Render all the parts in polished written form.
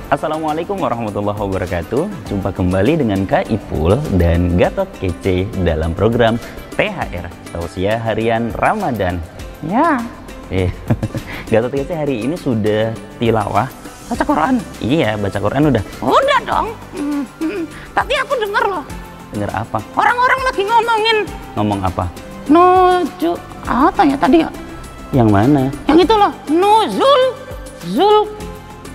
Assalamualaikum warahmatullahi wabarakatuh. Jumpa kembali dengan Kak Ipul dan Gatot Kece dalam program THR Tausiah Harian Ramadan. Ya, Gatot Kece hari ini sudah tilawah. baca Quran. Iya, baca Quran udah. Udah dong. Tadi aku denger loh. Dengar apa? Orang-orang lagi ngomongin Ngomong apa? nuju apa ya tadi ya? Yang mana? Yang itu loh, nuzul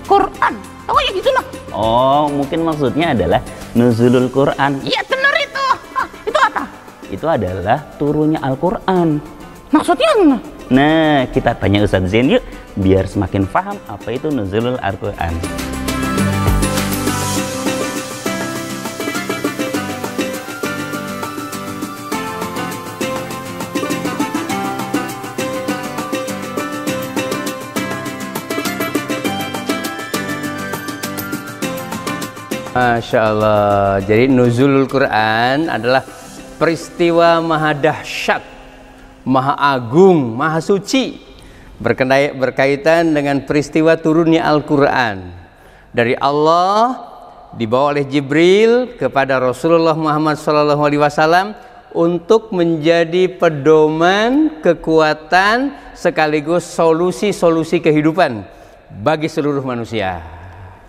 Quran. Oh ya gitu loh. Oh, mungkin maksudnya adalah nuzulul Quran. Iya bener itu. Itu apa? Itu adalah turunnya Al-Quran. Maksudnya gimana? Nah, kita tanya Ustadz Zain yuk, biar semakin paham apa itu nuzulul Al-Quran. Masya Allah. Jadi nuzulul Quran adalah peristiwa maha dahsyat, maha agung, maha suci, berkaitan dengan peristiwa turunnya Al-Quran dari Allah, dibawa oleh Jibril kepada Rasulullah Muhammad SAW untuk menjadi pedoman, kekuatan, sekaligus solusi-solusi kehidupan bagi seluruh manusia.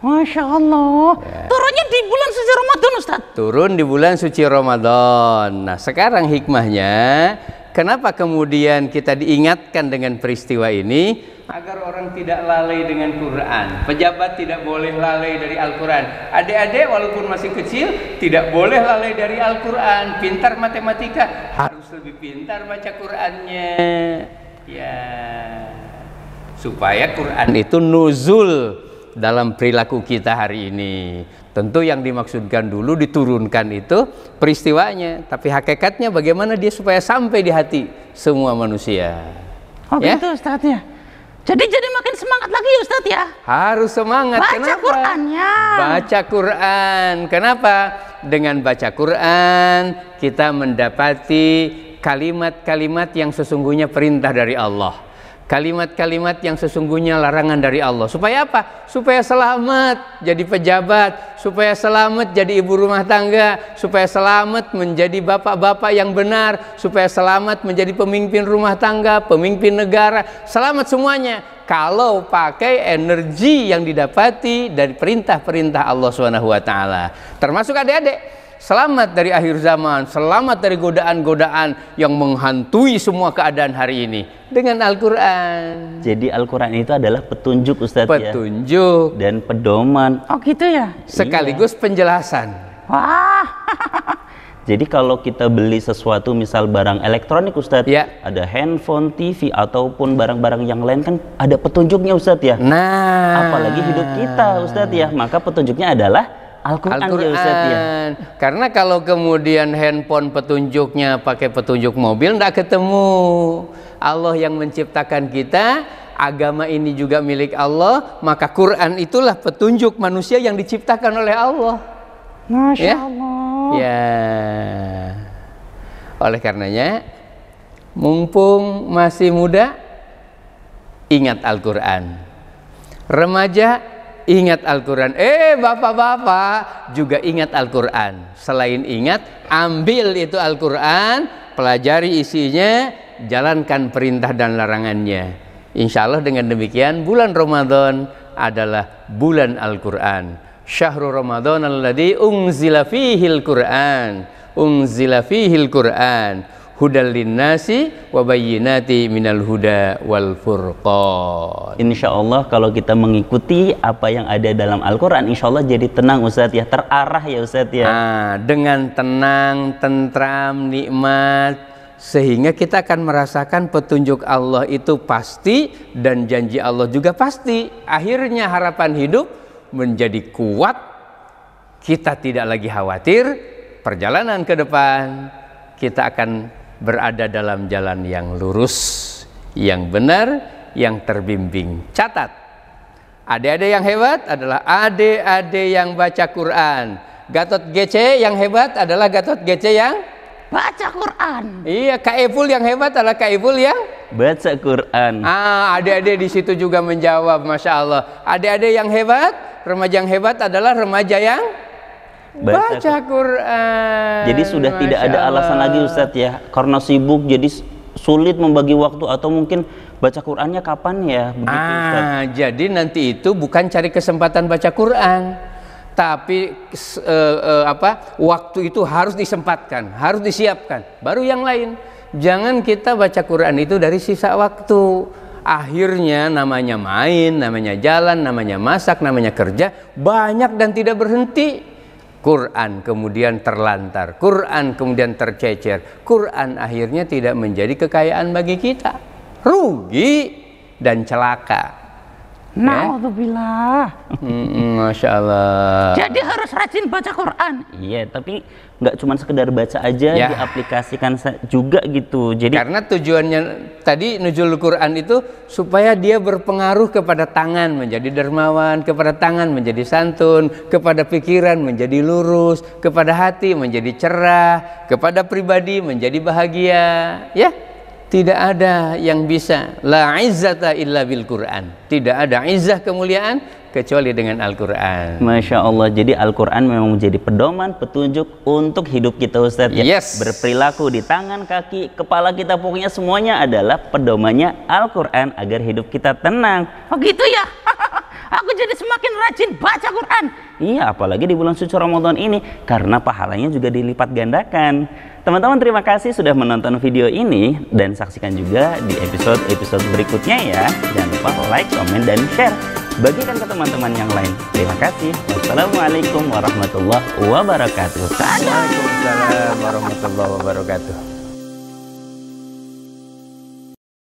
Masya Allah. Turunnya di bulan suci Ramadan, Ustaz. Turun di bulan suci Ramadan. Nah, sekarang hikmahnya, kenapa kemudian kita diingatkan dengan peristiwa ini? Agar orang tidak lalai dengan Quran. Pejabat tidak boleh lalai dari Al-Quran. Adik-adik walaupun masih kecil tidak boleh lalai dari Al-Quran. Pintar matematika harus lebih pintar baca Qurannya. Ya, supaya Quran itu nuzul dalam perilaku kita hari ini. Tentu yang dimaksudkan dulu diturunkan itu peristiwanya, tapi hakikatnya bagaimana dia supaya sampai di hati semua manusia. Oh ya? gitu Ustaz ya. Jadi makin semangat lagi Ustaz ya. Harus semangat. Baca Kenapa? Qurannya. Baca Quran. Kenapa? Dengan baca Quran kita mendapati kalimat-kalimat yang sesungguhnya perintah dari Allah. Kalimat-kalimat yang sesungguhnya larangan dari Allah. Supaya apa? Supaya selamat jadi pejabat, supaya selamat jadi ibu rumah tangga, supaya selamat menjadi bapak-bapak yang benar, supaya selamat menjadi pemimpin rumah tangga, pemimpin negara. Selamat semuanya kalau pakai energi yang didapati dari perintah-perintah Allah SWT. Termasuk adik-adik. Selamat dari akhir zaman, selamat dari godaan-godaan yang menghantui semua keadaan hari ini dengan Al-Quran. Jadi Al-Quran itu adalah petunjuk Ustadz ya. Petunjuk Dan pedoman. Oh gitu ya. sekaligus penjelasan. Wah. Jadi kalau kita beli sesuatu misal barang elektronik Ustadz, Ya. ada handphone, TV ataupun barang-barang yang lain kan ada petunjuknya Ustadz ya. Nah, Apalagi hidup kita Ustadz ya, maka petunjuknya adalah Al-Quran ya Ustadz ya. Karena kalau kemudian handphone petunjuknya pakai petunjuk mobil, tidak ketemu. Allah yang menciptakan kita, agama ini juga milik Allah, maka Quran itulah petunjuk manusia yang diciptakan oleh Allah. Masya Ya? Allah. Ya. Oleh karenanya, mumpung masih muda, ingat Al-Quran. Remaja, ingat Al-Quran. Bapak-bapak juga ingat Al-Quran. Selain ingat, ambil itu Al-Quran, pelajari isinya, jalankan perintah dan larangannya. Insya Allah dengan demikian bulan Ramadan adalah bulan Al-Quran. Syahrul Ramadan alladzi unzila fihil Quran. Unzila fihil Quran. Hudal linnasi wa bayyinati minal huda wal furqan. Insya Allah kalau kita mengikuti apa yang ada dalam Al-Quran, insya Allah jadi tenang Ustadz ya, terarah ya Ustadz ya. Dengan tenang, tentram, nikmat, sehingga kita akan merasakan petunjuk Allah itu pasti dan janji Allah juga pasti. Akhirnya harapan hidup menjadi kuat. Kita tidak lagi khawatir perjalanan ke depan. Kita akan berada dalam jalan yang lurus, yang benar, yang terbimbing. Catat, adik-adik yang hebat adalah adik-adik yang baca Quran. Gatot GC yang hebat adalah Gatot GC yang Baca Quran. Iya, Kak Ipul yang hebat adalah Kak Ipul yang baca Quran. Adik-adik di situ juga menjawab, Masya Allah. Adik-adik yang hebat, remaja yang hebat adalah remaja yang baca Quran. Jadi sudah tidak ada alasan lagi Ustadz ya, karena sibuk jadi sulit membagi waktu, atau mungkin baca Qurannya kapan ya? Begitu, Ustadz. Jadi nanti itu bukan cari kesempatan baca Quran, tapi waktu itu harus disempatkan, harus disiapkan. Baru yang lain. Jangan kita baca Quran itu dari sisa waktu. Akhirnya namanya main, namanya jalan, namanya masak, namanya kerja, banyak dan tidak berhenti. Quran kemudian terlantar, Quran kemudian tercecer, Quran akhirnya tidak menjadi kekayaan bagi kita, rugi dan celaka. Naudzubillah. Masya Allah. Jadi harus rajin baca Quran. Iya, tapi nggak cuma sekedar baca aja, diaplikasikan juga gitu. Jadi karena tujuannya tadi nuzul Quran itu supaya dia berpengaruh kepada tangan menjadi dermawan, kepada tangan menjadi santun, kepada pikiran menjadi lurus, kepada hati menjadi cerah, kepada pribadi menjadi bahagia. Ya, tidak ada yang bisa, la izzata illa bil Quran. Tidak ada izzah kemuliaan kecuali dengan Al-Quran. Masya Allah, jadi Al-Quran memang menjadi pedoman, petunjuk untuk hidup kita Ustadz. Yes. Berperilaku di tangan, kaki, kepala kita, pokoknya semuanya adalah pedomannya Al-Quran agar hidup kita tenang. Oh gitu ya. Aku jadi semakin rajin baca Quran. Iya, apalagi di bulan suci Ramadan ini, karena pahalanya juga dilipat gandakan. Teman-teman, terima kasih sudah menonton video ini, dan saksikan juga di episode-episode berikutnya ya. Jangan lupa like, komen, dan share. Bagikan ke teman-teman yang lain. Terima kasih. Wassalamualaikum warahmatullahi wabarakatuh. Waalaikumsalam warahmatullahi wabarakatuh.